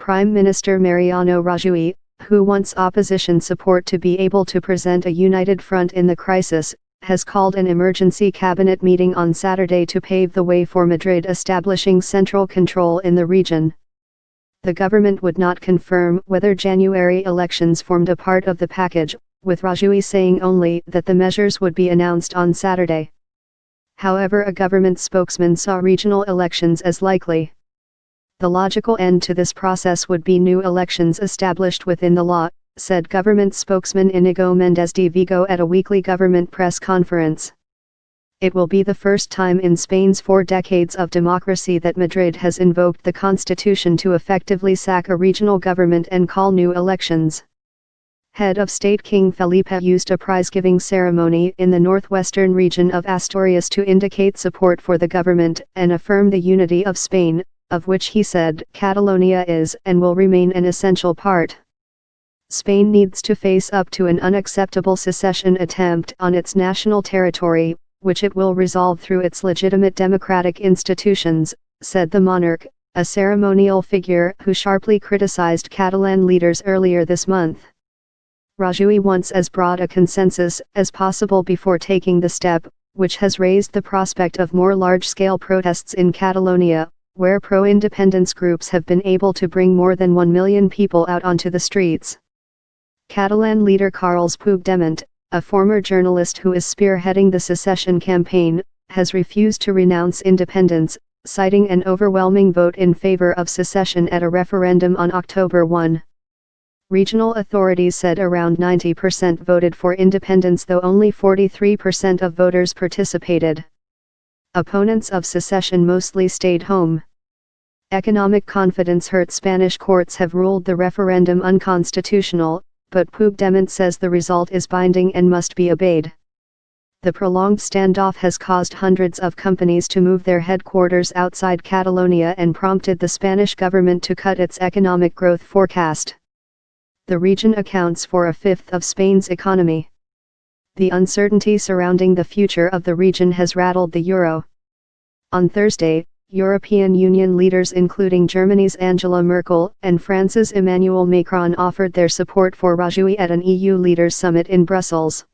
Prime Minister Mariano Rajoy, who wants opposition support to be able to present a united front in the crisis, has called an emergency cabinet meeting on Saturday to pave the way for Madrid establishing central control in the region. The government would not confirm whether January elections formed a part of the package, with Rajoy saying only that the measures would be announced on Saturday. However, a government spokesman saw regional elections as likely. The logical end to this process would be new elections established within the law, said government spokesman Inigo Méndez de Vigo at a weekly government press conference. It will be the first time in Spain's 4 decades of democracy that Madrid has invoked the constitution to effectively sack a regional government and call new elections. Head of State King Felipe used a prize-giving ceremony in the northwestern region of Asturias to indicate support for the government and affirm the unity of Spain, of which he said Catalonia is and will remain an essential part. Spain needs to face up to an unacceptable secession attempt on its national territory, which it will resolve through its legitimate democratic institutions, said the monarch, a ceremonial figure who sharply criticized Catalan leaders earlier this month. Rajoy wants as broad a consensus as possible before taking the step, which has raised the prospect of more large-scale protests in Catalonia, where pro-independence groups have been able to bring more than 1 million people out onto the streets. Catalan leader Carles Puigdemont, a former journalist who is spearheading the secession campaign, has refused to renounce independence, citing an overwhelming vote in favor of secession at a referendum on October 1. Regional authorities said around 90% voted for independence, though only 43% of voters participated. Opponents of secession mostly stayed home. Economic confidence hurt. Spanish courts have ruled the referendum unconstitutional, but Puigdemont says the result is binding and must be obeyed. The prolonged standoff has caused hundreds of companies to move their headquarters outside Catalonia and prompted the Spanish government to cut its economic growth forecast. The region accounts for a fifth of Spain's economy. The uncertainty surrounding the future of the region has rattled the euro. On Thursday, European Union leaders including Germany's Angela Merkel and France's Emmanuel Macron offered their support for Rajoy at an EU leaders summit in Brussels.